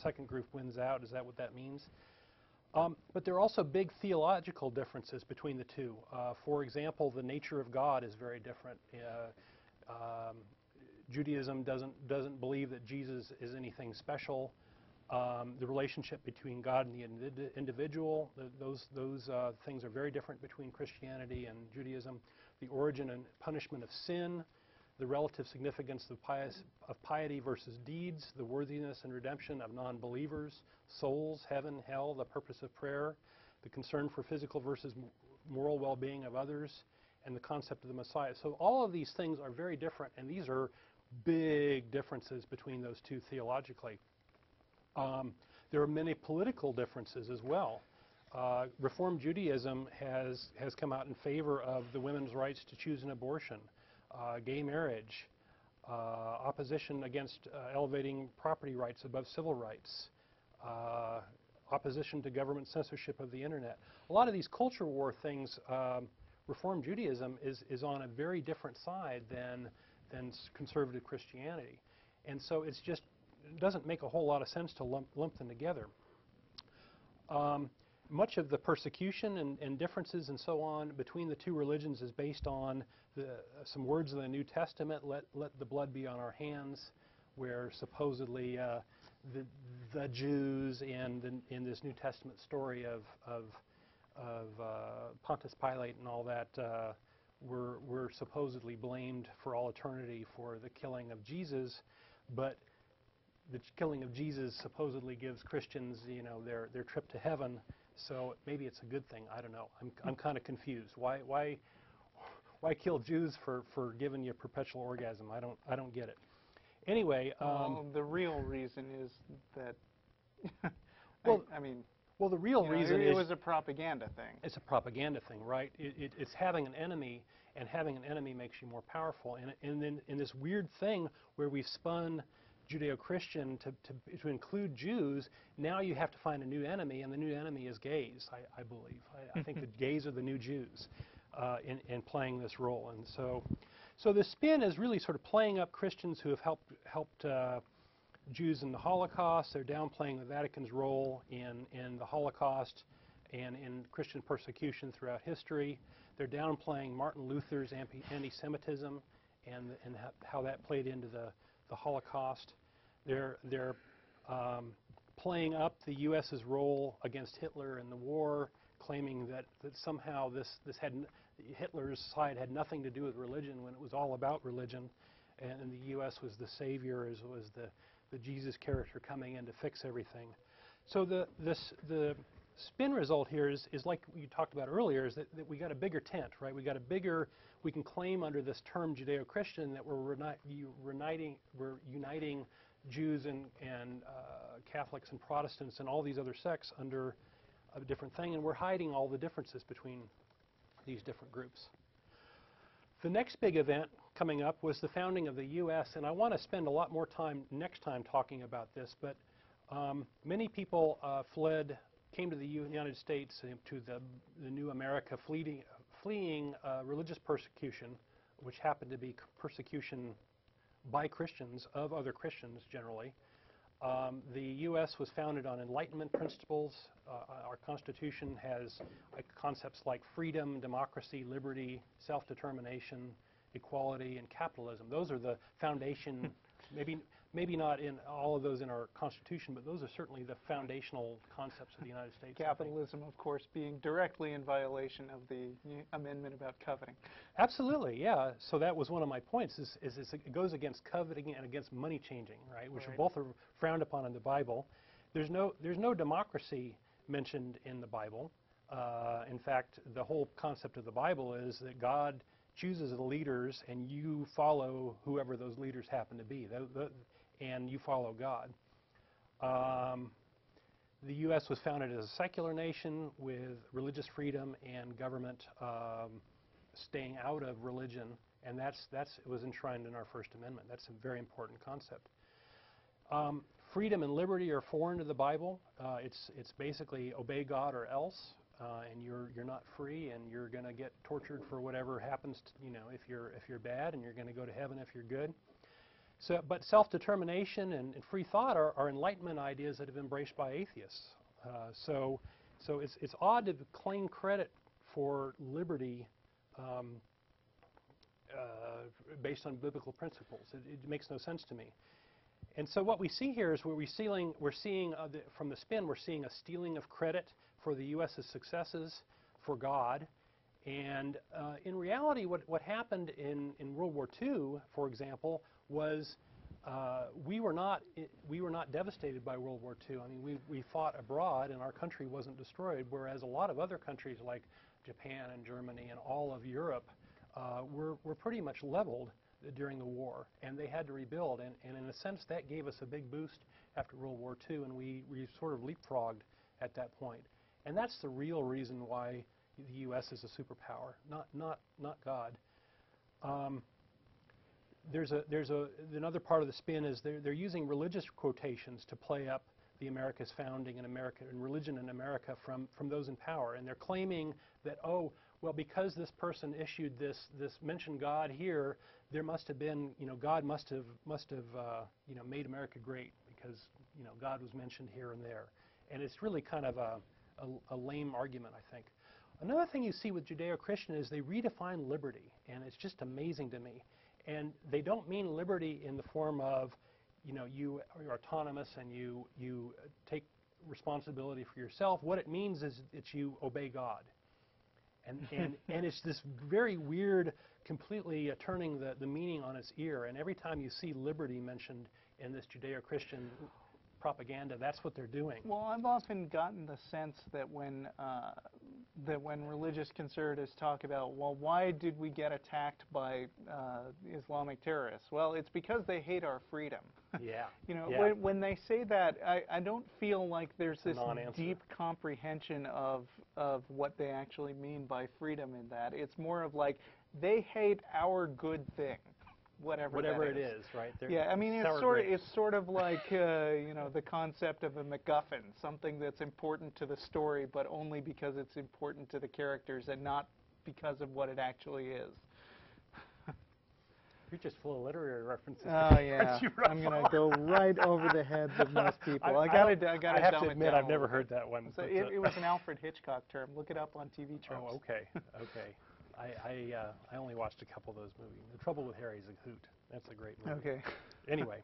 second group wins out. Is that what that means? But there are also big theological differences between the two. For example, the nature of God is very different. Judaism doesn't believe that Jesus is anything special. The relationship between God and the individual, those things are very different between Christianity and Judaism. The origin and punishment of sin, the relative significance of piety versus deeds, the worthiness and redemption of non-believers, souls, heaven, hell, the purpose of prayer, the concern for physical versus moral well-being of others, and the concept of the Messiah. So all of these things are very different, and these are big differences between those two theologically. There are many political differences as well. Reform Judaism has come out in favor of the women's rights to choose an abortion, gay marriage, opposition against elevating property rights above civil rights, opposition to government censorship of the internet. A lot of these culture war things, Reform Judaism is on a very different side than conservative Christianity. And so it doesn't make a whole lot of sense to lump them together. Much of the persecution and differences and so on between the two religions is based on some words in the New Testament, let the blood be on our hands, where supposedly the Jews in this New Testament story of Pontius Pilate and all that were supposedly blamed for all eternity for the killing of Jesus, but the killing of Jesus supposedly gives Christians, their trip to heaven. So maybe it's a good thing. I don't know. I'm kind of confused. Why kill Jews for giving you perpetual orgasm? I don't get it. Anyway, the real reason is that. Well, the real reason it is was a propaganda thing. It's a propaganda thing, right? It's having an enemy, and having an enemy makes you more powerful. And then in this weird thing where we've spun Judeo-Christian to include Jews, now you have to find a new enemy, and the new enemy is gays, I believe. I think that gays are the new Jews in playing this role. And so the spin is really sort of playing up Christians who have helped Jews in the Holocaust. They're downplaying the Vatican's role in the Holocaust and in Christian persecution throughout history. They're downplaying Martin Luther's anti-Semitism and how that played into the Holocaust. They're playing up the U.S.'s role against Hitler in the war, claiming that somehow Hitler's side had nothing to do with religion when it was all about religion, and the U.S. was the savior, was the Jesus character coming in to fix everything. So the spin result here is like you talked about earlier, is that we got a bigger tent, right? We can claim under this term Judeo-Christian that we're uniting Jews and Catholics and Protestants and all these other sects under a different thing, and we're hiding all the differences between these different groups. The next big event coming up was the founding of the U.S., and I want to spend a lot more time next time talking about this, but many people came to the United States, to the new America, fleeing religious persecution, which happened to be persecution by Christians of other Christians generally. The U.S. was founded on Enlightenment principles. Our Constitution has concepts like freedom, democracy, liberty, self-determination, equality, and capitalism. Those are the foundation, maybe not in all of those in our Constitution, but those are certainly the foundational concepts of the United States. Capitalism, of course, being directly in violation of the amendment about coveting. Absolutely, yeah. So that was one of my points, is it goes against coveting and against money changing, right? Which both are frowned upon in the Bible. There's no democracy mentioned in the Bible. In fact, the whole concept of the Bible is that God chooses the leaders, and you follow whoever those leaders happen to be, and you follow God. The U.S. was founded as a secular nation with religious freedom and government staying out of religion, and it was enshrined in our First Amendment. That's a very important concept. Freedom and liberty are foreign to the Bible. It's basically obey God or else. And you're not free, and you're going to get tortured for whatever happens to, if you're bad, and you're going to go to heaven if you're good. But self-determination and free thought are Enlightenment ideas that have been embraced by atheists. So it's odd to claim credit for liberty based on biblical principles. It makes no sense to me. And so what we see here is we're seeing from the spin, we're seeing a stealing of credit for the U.S.'s successes for God. And in reality, what happened in World War II, for example, was we were not devastated by World War II. I mean, we fought abroad, and our country wasn't destroyed, whereas a lot of other countries like Japan and Germany and all of Europe were pretty much leveled during the war, and they had to rebuild. And in a sense, that gave us a big boost after World War II, and we sort of leapfrogged at that point. And that's the real reason why the U.S. is a superpower, not God. There's another part of the spin is they're using religious quotations to play up the America's founding and religion in America from those in power, and they're claiming that, oh, well, because this person issued this mentioned God here, there must have been, God must have made America great because God was mentioned here and there, and it's really kind of a lame argument, I think. Another thing you see with Judeo-Christian is they redefine liberty, and it's just amazing to me. And they don't mean liberty in the form of, you are autonomous and you take responsibility for yourself. What it means is that you obey God. And it's this very weird, completely turning the meaning on its ear. And every time you see liberty mentioned in this Judeo-Christian propaganda, that's what they're doing. Well, I've often gotten the sense that when religious conservatives talk about, well, why did we get attacked by Islamic terrorists? Well, it's because they hate our freedom. Yeah. When they say that, I don't feel like there's this deep comprehension of what they actually mean by freedom in that. It's more of like, they hate our good thing. Whatever it is, right? Yeah, I mean, it's sort of like the concept of a MacGuffin, something that's important to the story, but only because it's important to the characters and not because of what it actually is. You're just full of literary references. Oh yeah, I'm gonna go right over the heads of most people. I have to admit, I've never heard that one. So it was an Alfred Hitchcock term. Look it up on TV tropes. Oh, okay, okay. I only watched a couple of those movies. The Trouble with Harry's a hoot. That's a great movie. Okay. Anyway,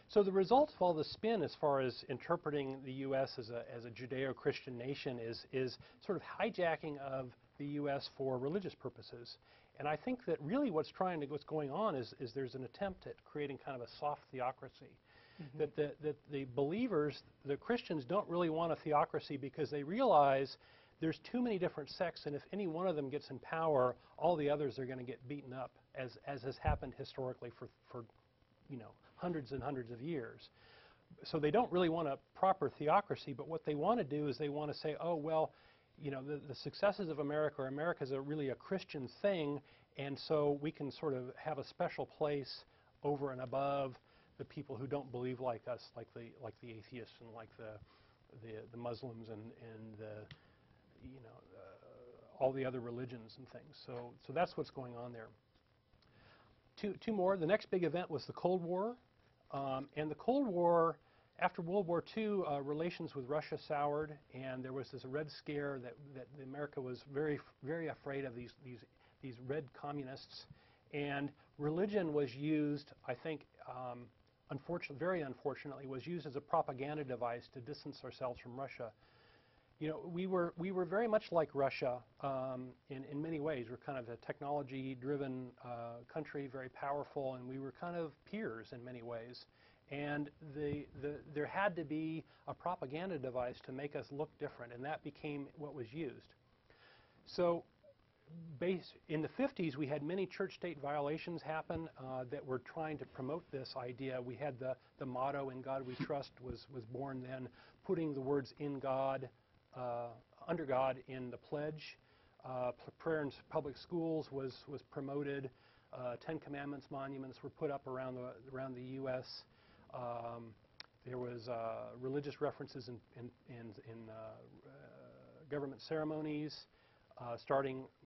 so the result of all the spin as far as interpreting the U.S. as a Judeo-Christian nation is sort of hijacking of the U.S. for religious purposes. And I think that really what's going on is there's an attempt at creating kind of a soft theocracy. Mm-hmm. That the believers, the Christians, don't really want a theocracy because they realize there's too many different sects, and if any one of them gets in power, all the others are going to get beaten up, as has happened historically for hundreds and hundreds of years. So they don't really want a proper theocracy, but what they want to do is they want to say, oh, well, the successes of America, or America's really a Christian thing, and so we can sort of have a special place over and above the people who don't believe like us, like the atheists and like the Muslims and the all the other religions and things. So that's what's going on there. Two more. The next big event was the Cold War. And the Cold War, after World War II, relations with Russia soured, and there was this Red Scare that America was very, very afraid of these red communists. And religion was used, I think, very unfortunately, was used as a propaganda device to distance ourselves from Russia. We were very much like Russia in many ways. We're kind of a technology-driven country, very powerful, and we were kind of peers in many ways. And there had to be a propaganda device to make us look different, and that became what was used. So in the 50s, we had many church-state violations happen that were trying to promote this idea. We had the motto, "In God We Trust," was born then, putting the words "in God," under God in the pledge. Prayer in public schools was promoted. Ten Commandments monuments were put up around the U.S. There was religious references in government ceremonies, starting